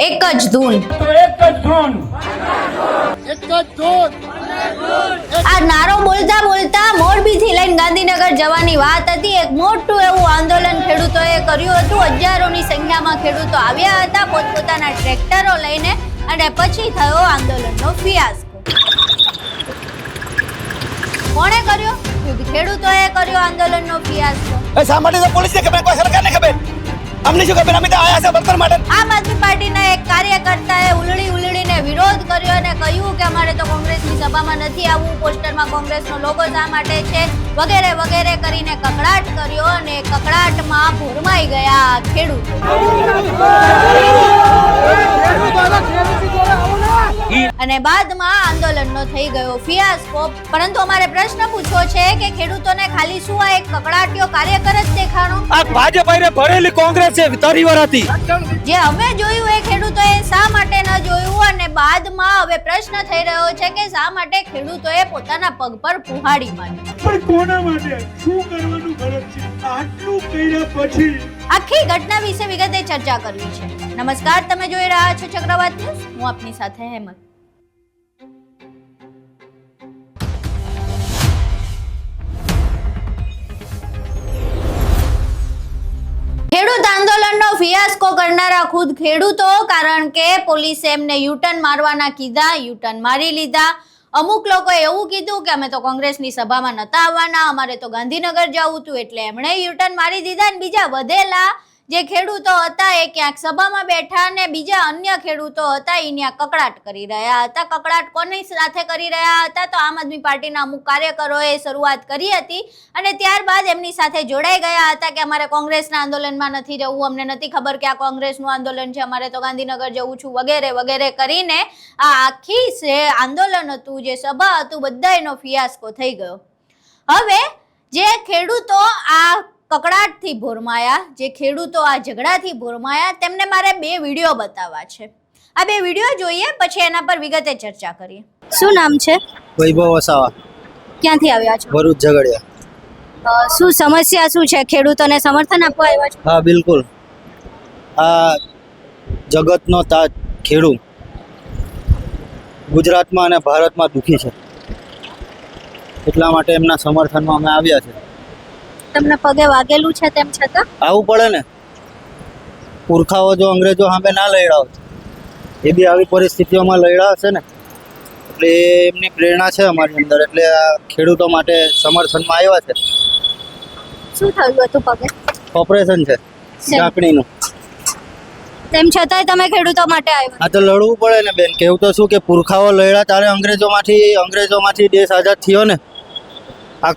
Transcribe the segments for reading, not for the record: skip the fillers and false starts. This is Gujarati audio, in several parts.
એક જ ધૂન આ નારો બોલતા બોલતા મોરબીથી લઈને ગાંધીનગર જવાની વાત હતી. એક મોટું એવું આંદોલન ખેડૂતોએ કર્યું હતું. હજારોની સંખ્યામાં ખેડૂતો આવ્યા હતા પોતપોતાના ટ્રેક્ટરો લઈને અને પછી થયો આંદોલનનો ફિયાસ્કો. કોણે કર્યો? ખેડૂતોએ કર્યો આંદોલનનો ફિયાસ્કો. શા માટે પોલીસને ખબર, કોઈ સરકારને ખબર, અમને શું ખબર? અમે તો આયા છે બળતણ માટે. આમ આદમી પાર્ટીના એક કાર્યકર્તાએ ઉલડીને વિરોધ કર્યો અને કહ્યું કે અમારે તો કોંગ્રેસની સભામાં નથી આવવું, પોસ્ટરમાં કોંગ્રેસનો લોગો શા માટે છે, વગેરે વગેરે કરીને કકળાટ કર્યો અને કકળાટમાં ભોરમાઈ ગયા ખેડૂતો. અને બાદમાં આંદોલનનો થઈ ગયો ફિયાસ્કો. પરંતુ અમારે પ્રશ્ન પૂછવો છે કે ખેડૂતોને ખાલી શું આ એક કકળાટીયો કાર્યકર જ દેખાણો? આ ભાજપ આરે ભરેલી કોંગ્રેસ છે તરીવર હતી. જે અમે જોયું એ ખેડૂતોએ શા માટે ન જોયું? અને બાદમાં હવે પ્રશ્ન થઈ રહ્યો છે કે શા માટે ખેડૂતોએ પોતાના પગ પર કુહાડી મારી? પણ કોના માટે શું કરવાનું ગરજ છે? આટલું કર્યા પછી આખી ઘટના વિશે વિગતે ચર્ચા કરવી છે. નમસ્કાર, તમે જોઈ રહ્યા છો ચક્રવાત ન્યૂઝ. હું આપની સાથે હેમંત. ખેડૂત આંદોલનનો ફિયાસ્કો કરનારા ખુદ ખેડૂતો, કારણ કે પોલીસે એમને યુટર્ન મારવાના કીધા, યુટર્ન મારી લીધા. અમુક લોકોએ એવું કીધું કે અમે તો કોંગ્રેસની સભામાં નતા આવવાના, અમારે તો ગાંધીનગર જવું હતું એટલે એમણે યુટર્ન મારી દીધા. અને બીજા વધેલા જે ખેડૂતો હતા એ ક્યાંક સભામાં બેઠા અને બીજા અન્ય ખેડૂતો હતા એ ત્યાં કકળાટ કરી રહ્યા હતા. કકળાટ કોની સાથે કરી રહ્યા હતા? તો આમ આદમી પાર્ટીના અમુક કાર્યકરોએ શરૂઆત કરી હતી અને ત્યારબાદ એમની સાથે જોડાઈ ગયા હતા કે અમારે કોંગ્રેસના આંદોલનમાં નથી જવું, અમને નથી ખબર કે આ કોંગ્રેસનું આંદોલન છે, અમારે તો ગાંધીનગર જવું છું, વગેરે વગેરે કરીને આ આખી જે આંદોલન હતું, જે સભા હતું, બધા એનો ફિયાસ્કો થઈ ગયો. હવે જે ખેડૂતો આ કકળાટથી ભોરમાયા, જે ખેડૂતો આ ઝઘડાથી ભોરમાયા, તેમને મારે બે વિડીયો બતાવવા છે. આ બે વિડીયો જોઈએ પછી એના પર વિગતે ચર્ચા કરીએ. શું નામ છે? વૈભવ વસાવા. ક્યાંથી આવ્યા છો? ભરૂચ ઝઘડિયા. શું સમસ્યા શું છે? ખેડૂતોને સમર્થન આપવા આવ્યા છો? હા, બિલકુલ. આ જગતનો તાજ ખેડૂત ગુજરાતમાં અને ભારતમાં દુઃખી છે, એટલા માટે એમના સમર્થનમાં અમે આવ્યા છે. તમને પગે વાગેલું છે તેમ છતાં આવવું પડે ને. પુરખાઓ જો અંગ્રેજો સામે ના લડ્યા હોત, એ બી આવી પરિસ્થિતિઓમાં લડ્યા હશે ને, એટલે એમની પ્રેરણા છે અમારી અંદર, એટલે આ ખેડૂતો માટે સમર્થનમાં આવ્યા છે. શું થયું હતું પગે? ઓપરેશન છે ચાકણીનું. તેમ છતાંય તમે ખેડૂતો માટે આવ્યા? આ તો લડવું પડે ને બેન. કેવું તો શું કે પુરખાઓ લડ્યા ત્યારે અંગ્રેજોમાંથી દેશ આઝાદ થયો ને. આ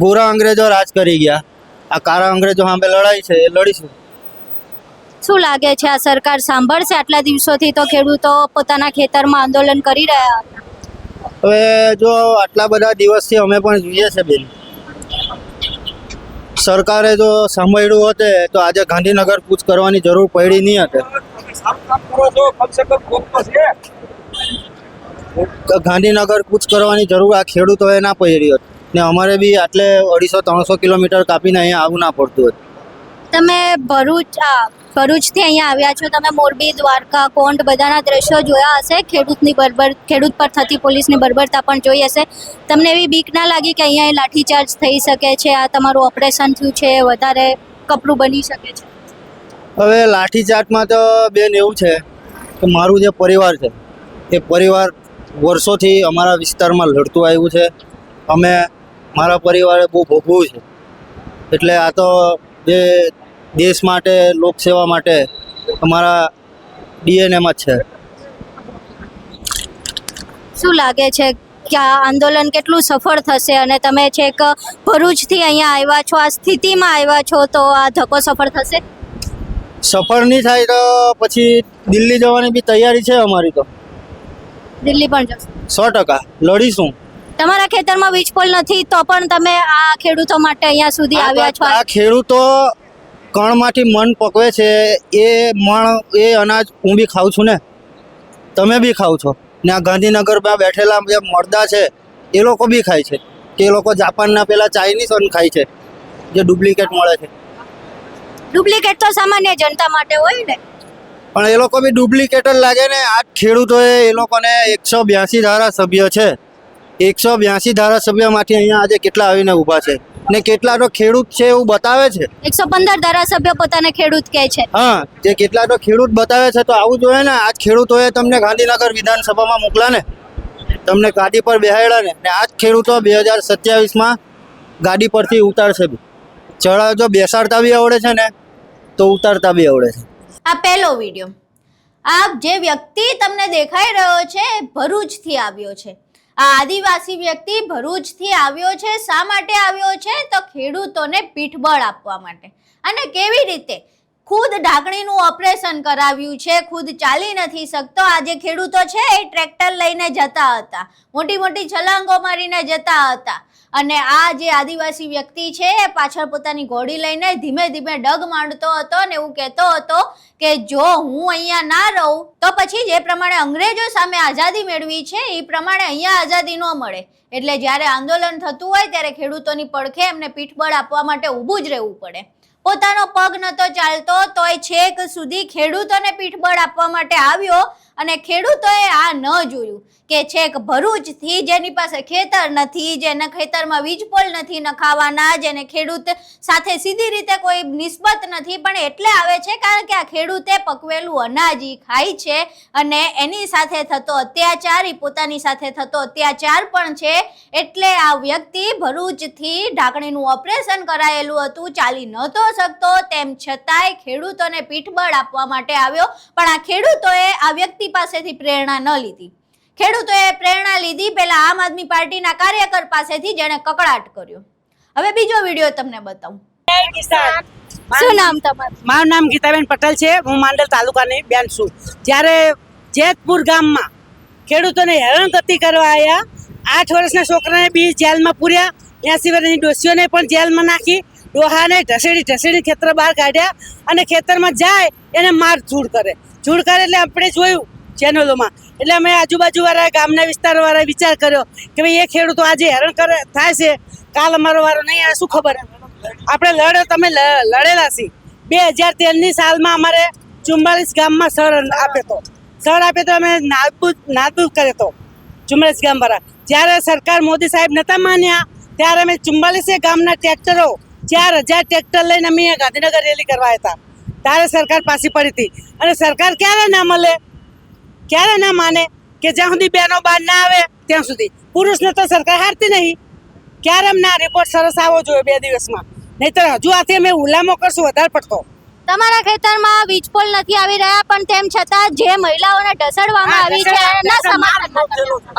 ગોરા અંગ્રેજો રાજ કરી ગયા, આ કાળા અંગ્રેજો સામે લડાઈ છે, એ લડીશું. શું લાગે છે આ સરકાર સાંભળશે? આટલા દિવસોથી તો ખેડૂતો પોતાના ખેતરમાં આંદોલન કરી રહ્યા હતા. હવે જો આટલા બધા દિવસથી અમે પણ જોઈએ છે બેન, સરકારે જો સાંભળ્યું હોતે તો આજે ગાંધીનગર કૂચ કરવાની જરૂર પડી નહીં હતી. ગાંધીનગર કૂચ કરવાની જરૂર આ ખેડૂતોએ ના પડી હતી ને અમારે બી આટલે 250-300 કિલોમીટર કાપીને અહીંયા આવવું ના પડતું હતું. તમે ભરૂચથી અહીંયા આવ્યા છો, તમે મોરબી, દ્વારકા, કોંઢ બધાના દ્રશ્યો જોયા હશે. ખેડૂત પર થતી પોલીસની બર્બરતા પણ જોઈ હશે. તમને એવી બીક ના લાગી કે અહીંયા લાઠીચાર્જ થઈ શકે છે? આ તમારું ઓપરેશન થયું છે, વધારે કપરું બની શકે છે? હવે લાઠીચાર્જમાં તો બેન એવું છે કે મારું જે પરિવાર છે એ પરિવાર વર્ષોથી અમારા વિસ્તારમાં લડતું આવ્યું છે. અમે મારા પરિવારે બહુ ભોગવું છે, એટલે આ તો જે દેશ માટે, લોકસેવા માટે અમારા ડીએનએમાં જ છે. શું લાગે છે કે આ આંદોલન કેટલું સફળ થશે? અને તમે છેક ભરૂચથી અહીંયા આવ્યા છો, આ સ્થિતિમાં આવ્યા છો, તો આ ધક્કો સફળ થશે? સફળ નહીં થાય તો પછી દિલ્હી જવાની બી તૈયારી છે અમારી. તો દિલ્હી પણ જશો? 100% લડીશું. તમારા ખેતરમાં વીજપોલ નથી તો પણ તમે આ ખેડૂતો માટે અહીંયા સુધી આવ્યા છો? આ ખેડૂતો કણમાંથી મન પકવે છે, એ અનાજ હું બી ખાઉં છું ને, તમે બી ખાવ છો ને. આ ગાંધીનગરમાં બેઠેલા જે મરદા છે એ લોકો બી ખાય છે, કે એ લોકો જાપાનના પેલા ચાઇનીઝ અન્ન ખાય છે જે ડુપ્લિકેટ મળે છે. ડુપ્લિકેટ તો સામાન્ય જનતા માટે હોય ને. પણ એ લોકો બી ડુપ્લિકેટ જ લાગે ને. આ ખેડૂતોએ એ લોકોને 182 ધારાસભ્ય છે, 182 ધારાસભ્યમાંથી અહીંયા આજે કેટલા આવીને ઊભા છે ને કેટલા તો ખેડૂત છે એવું બતાવે છે. 115 ધારાસભ્ય પોતાને ખેડૂત કહે છે. હા, જે કેટલા તો ખેડૂત બતાવે છે, તો આવું જોઈએ ને. આ ખેડૂતોએ તમને ગાંધીનગર વિધાનસભામાં મોકલા ને, તમને ગાડી પર બેહાડ્યા ને આ જ ખેડૂતો 2027માં ગાડી પરથી ઉતારશે બી. જો બેસાડતા બી આવડે છે ને તો ઉતારતા બી આવડે છે. આ પહેલો વિડીયો. આ જે વ્યક્તિ તમને દેખાઈ રહ્યો છે ભરૂચથી આવ્યો છે. આ આદિવાસી વ્યક્તિ ભરૂચથી આવ્યો છે. શા માટે આવ્યો છે? તો ખેડૂતોને પીઠબળ આપવા માટે. અને કેવી રીતે? ખુદ ઢાંકણીનું ઓપરેશન કરાવ્યું છે, ખુદ ચાલી નથી શકતો. આ જે ખેડૂતો છે એ ટ્રેક્ટર લઈને જતા હતા, મોટી મોટી છલાંગો મારીને જતા હતા. અને આ જે આદિવાસી વ્યક્તિ છે એ પાછળ પોતાની ઘોડી લઈને ધીમે ધીમે ડગ માંડતો હતો અને એવું કહેતો હતો કે જો હું અહીંયા ના રહું તો પછી જે પ્રમાણે અંગ્રેજો સામે આઝાદી મેળવી છે એ પ્રમાણે અહીંયા આઝાદી ન મળે. એટલે જ્યારે આંદોલન થતું હોય ત્યારે ખેડૂતોની પડખે એમને પીઠબળ આપવા માટે ઊભું જ રહેવું પડે. પોતાનો પગ નતો ચાલતો તોય છેક સુધી ખેડૂતોને પીઠબળ આપવા માટે આવ્યો. અને ખેડૂતોએ આ ન જોયું કે છેક ભરૂચથી જેની પાસે ખેતર નથી, જેના ખેતરમાં વીજપોલ નથી નખાવાના, જેને ખેડૂત સાથે સીધી રીતે કોઈ નિસ્બત નથી, પણ એટલે આવે છે કારણ કે આ ખેડૂતે પકવેલું અનાજ ખાય છે અને એની સાથે થતો અત્યાચાર, પોતાની સાથે થતો અત્યાચાર પણ છે. એટલે આ વ્યક્તિ ભરૂચથી ઢાંકણીનું ઓપરેશન કરાયેલું હતું, ચાલી નહોતો શકતો, તેમ છતાંય ખેડૂતોને પીઠબળ આપવા માટે આવ્યો. પણ આ ખેડૂતોએ આ વ્યક્તિ પાસેથી પ્રેરણા ન લીધી. ખેડૂતોએ પ્રેરણા લીધી પેલા આમ આદમી પાર્ટીના કાર્યકર પાસેથી, જેણે કકળાટ કર્યો. હવે બીજો વિડીયો તમને બતાવું. શું નામ તમારું? મારું નામ ગીતાબેન પટેલ છે. હું માંડલ તાલુકાની બેન છું. જ્યારે જેતપુર ગામમાં ખેડૂતોને હેરાનગતિ કરવા આવ્યા, 8 વર્ષના છોકરાને બી જેલમાં પૂર્યા, 80 વર્ષની ડોસીઓને પણ જેલમાં નાખી, ડોહાને ઢસેડી ખેતર બહાર કાઢ્યા અને ખેતરમાં જાય એને માર ઝૂડ કરે એટલે આપણે જોયું ચેનલોમાં. એટલે અમે આજુબાજુવાળા ગામના વિસ્તારવાળા વિચાર કર્યો કે ભાઈ એ ખેડૂતો આજે હેરાન થાય છે, કાલ અમારો વારો નહીં આવે, શું ખબર. આપણે તમે લડેલા છીએ. 2013ની સાલમાં અમારે 44 ગામમાં સર આપે તો અમે નાબૂદ કર્યો હતો 44 ગામવાળા. જ્યારે સરકાર મોદી સાહેબ નતા માન્યા ત્યારે અમે 44 ગામના ટ્રેક્ટરો 4000 ટ્રેક્ટર લઈને અમે ગાંધીનગર રેલી કરવા હતા. ત્યારે સરકાર પાછી પડી હતી. અને સરકાર ક્યારે ના મળે, ક્યારે ના માને કે જ્યાં સુધી બહેનો બહાર ના આવે ત્યાં સુધી. પુરુષને તો સરકાર હારતી નહીં. ક્યારે એમના રિપોર્ટ સરસ આવવો જોઈએ 2 દિવસમાં, નહીતર હજુ આથી અમે હુલામો કરશું વધારે પડતો. તમારા ખેતરમાં વીજપોલ નથી આવી રહ્યા, પણ તેમ છતાં જે મહિલાઓને ઢસડવામાં આવી છે એના સમાધાન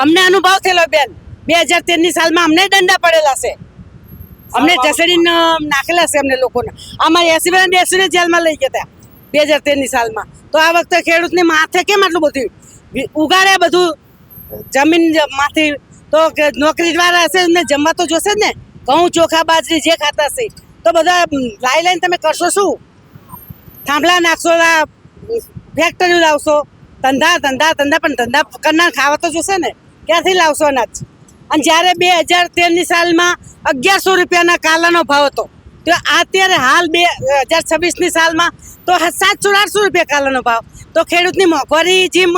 અમને અનુભવ થયેલો બેન. 2013ની સાલમાં અમને દંડા પડેલા છે, અમને ઢસડીને નાખેલા છે અમને લોકોને. અમારે 80 વર્ષ બેસીને જેલમાં લઈ ગયા હતા 2013ની સાલમાં. તો આ વખતે ખેડૂતને માથે કેમ આટલું બધું ઉગાડે, બધું જમીન માંથી તો નોકરી વાળા હશે એમને જમવા તો જોશે જ ને. ઘઉં ચોખા બાજરી જે ખાતા હશે તો બધા લાઈને તમે કરશો શું? થાંભલા નાખશો, ફેક્ટરી લાવશો, ધંધા પણ ધંધા કરનાર ખાવા તો જોશે ને. ક્યાંથી લાવશો અનાજ? અને જ્યારે 2013ની સાલમાં 1100 રૂપિયાના કાલાનો ભાવ હતો, તો અત્યારે હાલ 2026ની સાલમાં તો 700-800 રૂપિયા કાલાનો ભાવ. તો ખેડૂતની મોંઘવારી જેમ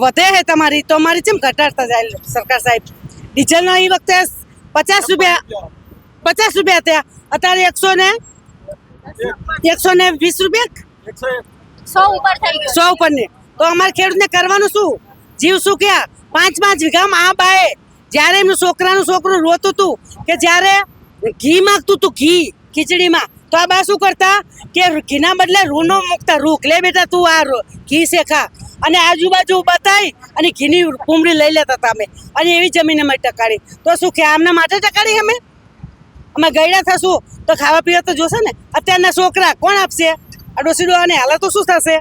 વધે છે તમારી, તો અમારી જેમ ઘટાડતા જાય સરકાર સાહેબ. ડીઝલનો એ વખતે 50 રૂપિયા થયા, અત્યારે 120 રૂપિયા, 100 ઉપર થઈ ગયો. 100 ઉપર ને. તો અમારે ખેડૂતને કરવાનું શું? જીવ શું ક્યાં? 5 વીઘામાં આ બાએ જ્યારે એમનું છોકરું રોતું હતું કે જ્યારે ઘી માંગતું હતું, ઘી ખીચડીમાં, તો આ બા શું કરતા કે ઘીના બદલે રૂનો મૂકતા. રૂખ લે બેટા તું આ ઘી છે ખા, અને આજુબાજુ બતાવી અને ઘીની પૂમડી લઈ લેતા હતા અમે. અને એવી જમીન અમે ટકાડી. તો શું કે આમના માટે ટકાડી અમે ગયડા થશું તો ખાવા પીવા તો જોશે ને. અત્યારના છોકરા કોણ આપશે? આ ડોસીડોને હાલત તો શું થશે?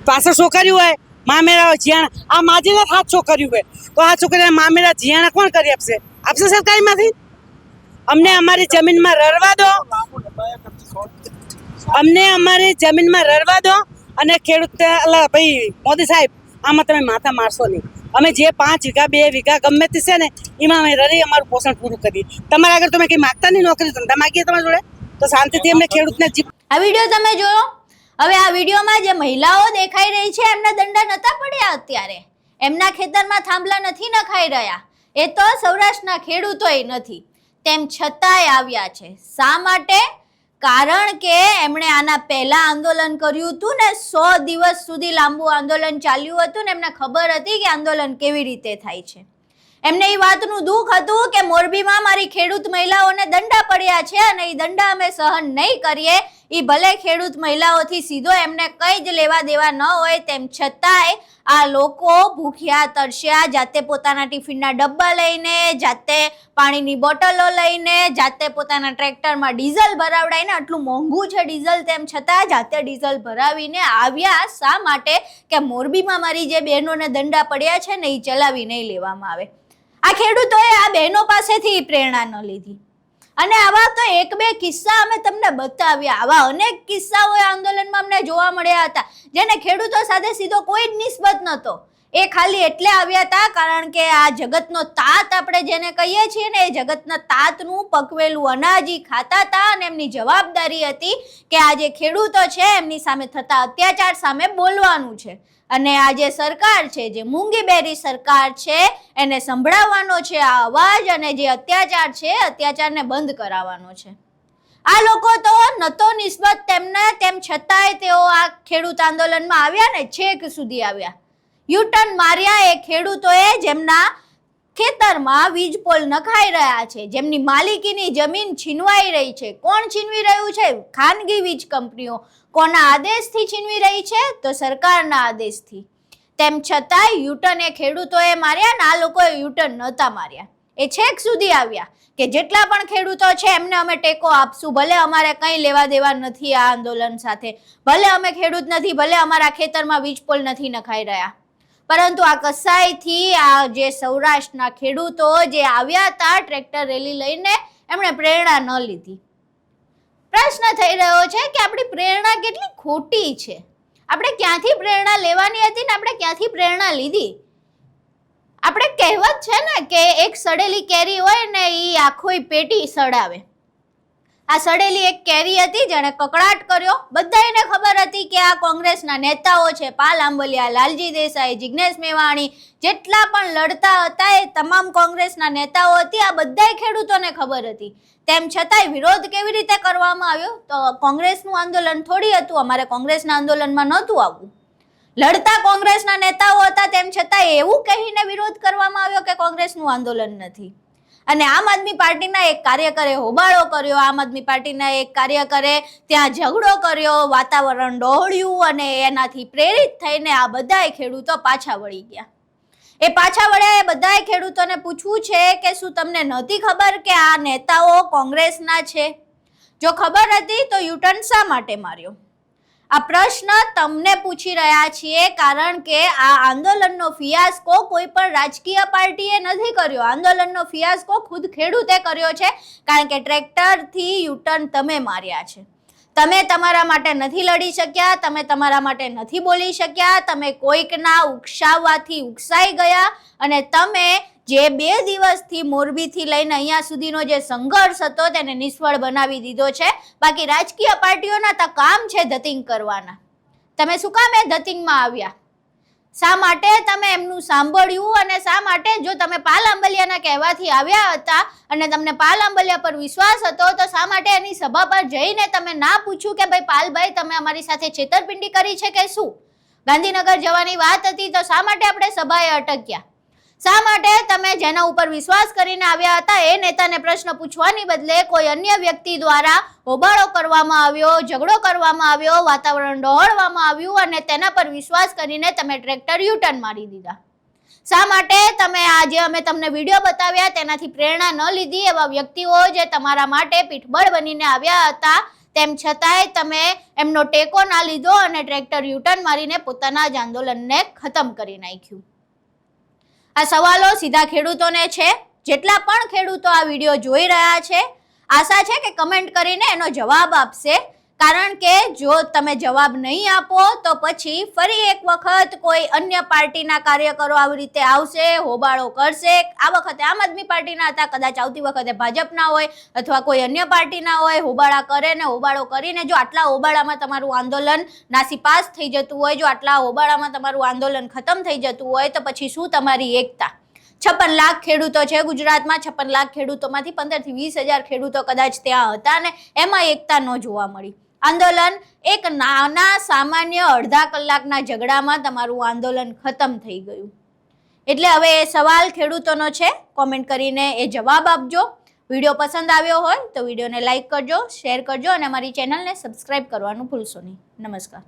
પાછળ છોકરીઓ હોય, મામેરા હોય, જીયાણા. આ માજીના 7 છોકરીઓ હોય, તો આ છોકરીને મામેરા જીયાણા કોણ કરી આપશે? આપશે સરકારીમાંથી? અમને અમારી જમીનમાં રડવા દો, અને ખેડૂત ભાઈ મોદી સાહેબ આમાં તમે માથા મારશો નહીં. અમે જે 5 વીઘા 2 વીઘા ગમે તે છે ને એમાં અમે રડી અમારું પોષણ પૂરું કરીએ. તમારા આગળ તમે કંઈ માગતા નહીં, નોકરી ધંધા માગીએ તમારા જોડે તો શાંતિથી અમને ખેડૂતને. આ વિડીયો તમે જોયો. હવે આ વિડીયોમાં જે મહિલાઓ દેખાઈ રહી છે એમને દંડા નતા પડ્યા, અત્યારે એમના ખેતરમાં થાંભલા નથી નખાઈ રહ્યા, એ તો સૌરાષ્ટ્રના ખેડૂતોય નથી, તેમ છતાંય આવ્યા છે. શા માટે? કારણ કે એમણે આના પહેલા આંદોલન કર્યું હતું ને, 100 દિવસ સુધી લાંબુ આંદોલન ચાલ્યું હતું ને, એમને ખબર હતી કે આંદોલન કેવી રીતે થાય છે. એમને એ વાતનું દુઃખ હતું કે મોરબીમાં મારી ખેડૂત મહિલાઓને દંડા પડ્યા છે અને એ દંડા અમે સહન નહીં કરીએ. એ ભલે ખેડૂત મહિલાઓથી સીધો એમને કંઈ જ લેવા દેવા ન હોય, તેમ છતાંય આ લોકો ભૂખ્યા તરસ્યા, જાતે પોતાના ટિફિનના ડબ્બા લઈને, જાતે પાણીની બોટલો લઈને, જાતે પોતાના ટ્રેક્ટરમાં ડીઝલ ભરાવડાવીને, આટલું મોંઘું છે ડીઝલ, તેમ છતાં જાતે ડીઝલ ભરાવીને આવ્યા. શા માટે? કે મોરબીમાં મારી જે બહેનોને દંડા પડ્યા છે ને, એ ચલાવી નહીં લેવામાં આવે. આ ખેડૂતોએ આ બહેનો પાસેથી પ્રેરણા ન લીધી. અને આવા તો એક બે કિસ્સા અમે તમને બતાવ્યા, આવા અનેક કિસ્સાઓ આંદોલનમાં અમને જોવા મળ્યા હતા જેને ખેડૂતો સાથે સીધો કોઈ જ નિસ્બત નહોતો. એ ખાલી એટલે આવ્યા હતા કારણ કે આ જગતનો તાત આપણે જેને કહીએ છીએ ને, એ જગતના તાતનું પકવેલું અનાજ ખાતા હતા અને એમની જવાબદારી હતી કે આ જે ખેડૂતો છે એમની સામે થતા અત્યાચાર સામે બોલવાનું છે. અને આ જે સરકાર છે, જે મૂંગીબેરી સરકાર છે, એને સંભળાવવાનો છે આ અવાજ, અને જે અત્યાચાર છે અત્યાચારને બંધ કરાવવાનો છે. આ લોકો તો નતો નિસ્બત તેમને, તેમ છતાંય તેઓ આ ખેડૂત આંદોલનમાં આવ્યા ને, છેક સુધી આવ્યા. યુટર્ન માર્યા એ ખેડૂતોએ જેમના ખેતરમાં વીજ પોલ નખાઈ રહ્યા છે, જેમની માલિકીની જમીન છીનવાઈ રહી છે. કોણ છીનવી રહ્યું છે? ખાનગી વીજ કંપનીઓ. કોના આદેશથી છીનવી રહી છે? તો સરકારના આદેશથી. તેમ છતાંય યુટર્ન એ ખેડૂતોએ માર્યા ને આ લોકોએ યુટર્ન નહોતા માર્યા. એ છેક સુધી આવ્યા કે જેટલા પણ ખેડૂતો છે એમને અમે ટેકો આપશું, ભલે અમારે કંઈ લેવા દેવા નથી આ આંદોલન સાથે, ભલે અમે ખેડૂત નથી, ભલે અમારા ખેતરમાં વીજ પોલ નથી નખાઈ રહ્યા. પરંતુ આ કસાઈથી આ જે સૌરાષ્ટ્રના ખેડૂતો જે આવ્યા હતા ટ્રેક્ટર રેલી લઈને, એમણે પ્રેરણા ન લીધી. પ્રશ્ન થઈ રહ્યો છે કે આપણી પ્રેરણા કેટલી ખોટી છે. આપણે ક્યાંથી પ્રેરણા લેવાની હતી ને આપણે ક્યાંથી પ્રેરણા લીધી? આપણે કહેવત છે ને કે એક સડેલી કેરી હોય ને એ આખો પેટી સડાવે. આ સડેલી એક કેરી હતી જેણે કકડાટ કર્યો. બધાને ખબર હતી કે આ કોંગ્રેસના નેતાઓ છે, પાલ આંબલિયા, લાલજી દેસાઈ, જિગ્નેશ મેવાણી, જેટલા પણ લડતા હતા એ તમામ કોંગ્રેસના નેતાઓ હતી. આ બધાય ખેડૂતોને ખબર હતી. તેમ છતાંય વિરોધ કેવી રીતે કરવામાં આવ્યો? તો કોંગ્રેસનું આંદોલન થોડી હતું, અમારે કોંગ્રેસના આંદોલનમાં નહોતું આવવું. લડતા કોંગ્રેસના નેતાઓ હતા, તેમ છતાં એવું કહીને વિરોધ કરવામાં આવ્યો કે કોંગ્રેસનું આંદોલન નથી. અને આમ આદમી પાર્ટીના એક કાર્યકરે હોબાળો કર્યો, આમ આદમી પાર્ટીના એક કાર્યકરે ત્યાં ઝઘડો કર્યો, વાતાવરણ ડહોળ્યું, અને એનાથી પ્રેરિત થઈને આ બધાય ખેડૂતો પાછા વળી ગયા. એ પાછા વળ્યા એ બધાય ખેડૂતોને પૂછવું છે કે શું તમને નહોતી ખબર કે આ નેતાઓ કોંગ્રેસના છે? જો ખબર હતી તો યુટર્ન શા માટે માર્યો? આ પ્રશ્ન તમને પૂછી રહ્યા છીએ કારણ કે આ આંદોલનનો ફિયાસ્કો કોઈ પણ રાજકીય પાર્ટીએ નથી કર્યો. આંદોલનનો ફિયાસ્કો ખુદ ખેડૂતે કર્યો છે કારણ કે ટ્રેક્ટરથી યુટર્ન તમે માર્યા છે. તમે તમારા માટે નથી લડી શક્યા, તમે તમારા માટે નથી બોલી શક્યા, તમે કોઈકના ઉકસાવવાથી ઉકસાઈ ગયા અને તમે જે 2 દિવસથી મોરબીથી લઈને અહીંયા સુધીનો જે સંઘર્ષ હતો તેને નિષ્ફળ બનાવી દીધો છે. બાકી રાજકીય પાર્ટીઓના તો કામ છે ધતિંગ કરવાના. તમે શું કામ એ ધતિંગમાં આવ્યા? શા માટે તમે એમનું સાંભળ્યું? અને શા માટે જો તમે પાલ આંબલિયાના કહેવાથી આવ્યા હતા અને તમને પાલ આંબલિયા પર વિશ્વાસ હતો તો શા માટે એની સભા પર જઈને તમે ના પૂછ્યું કે ભાઈ પાલભાઈ તમે અમારી સાથે છેતરપિંડી કરી છે કે શું? ગાંધીનગર જવાની વાત હતી તો શા માટે આપણે સભાએ અટક્યા? શા માટે તમે જેના ઉપર વિશ્વાસ કરીને આવ્યા હતા એ નેતાને પ્રશ્ન પૂછવાની બદલે કોઈ અન્ય વ્યક્તિ દ્વારા હોબાળો કરવામાં આવ્યો, ઝઘડો કરવામાં આવ્યો, વાતાવરણ ડહોળવામાં આવ્યું અને તેના પર વિશ્વાસ કરીને તમે ટ્રેક્ટર યુટર્ન મારી દીધા? શા માટે તમે આજે અમે તમને વિડીયો બતાવ્યા તેનાથી પ્રેરણા ન લીધી? એવા વ્યક્તિઓ જે તમારા માટે પીઠબળ બનીને આવ્યા હતા તેમ છતાંય તમે એમનો ટેકો ના લીધો અને ટ્રેક્ટર યુટર્ન મારીને પોતાના જ આંદોલનને ખતમ કરી નાખ્યું. આ સવાલો સીધા ખેડૂતોને છે. જેટલા પણ ખેડૂતો આ વિડીયો જોઈ રહ્યા છે, આશા છે કે કમેન્ટ કરીને એનો જવાબ આપશે કારણ કે જો તમે જવાબ નહીં આપો તો પછી ફરી એક વખત કોઈ અન્ય પાર્ટીના કાર્યકરો આવી રીતે આવશે, હોબાળો કરશે. આ વખતે આમ આદમી પાર્ટીના હતા, કદાચ આવતી વખતે ભાજપના હોય અથવા કોઈ અન્ય પાર્ટીના હોય. હોબાળા કરે ને હોબાળો કરીને જો આટલા હોબાળામાં તમારું આંદોલન નાસીપાસ થઈ જતું હોય, જો આટલા હોબાળામાં તમારું આંદોલન ખતમ થઈ જતું હોય તો પછી શું તમારી એકતા? 56 લાખ ખેડૂતો છે ગુજરાતમાં. 56 લાખ ખેડૂતોમાંથી 15 થી 20 હજાર ખેડૂતો કદાચ ત્યાં હતા ને એમાં એકતા ન જોવા મળી. આંદોલન એક નાના સામાન્ય અડધા કલાકના ઝઘડામાં તમારું આંદોલન ખતમ થઈ ગયું. એટલે હવે એ સવાલ ખેડૂતોનો છે. કોમેન્ટ કરીને એ જવાબ આપજો. વિડીયો પસંદ આવ્યો હોય તો વિડીયોને લાઈક કરજો, શેર કરજો અને અમારી ચેનલને સબસ્ક્રાઈબ કરવાનું ભૂલશો નહીં. નમસ્કાર.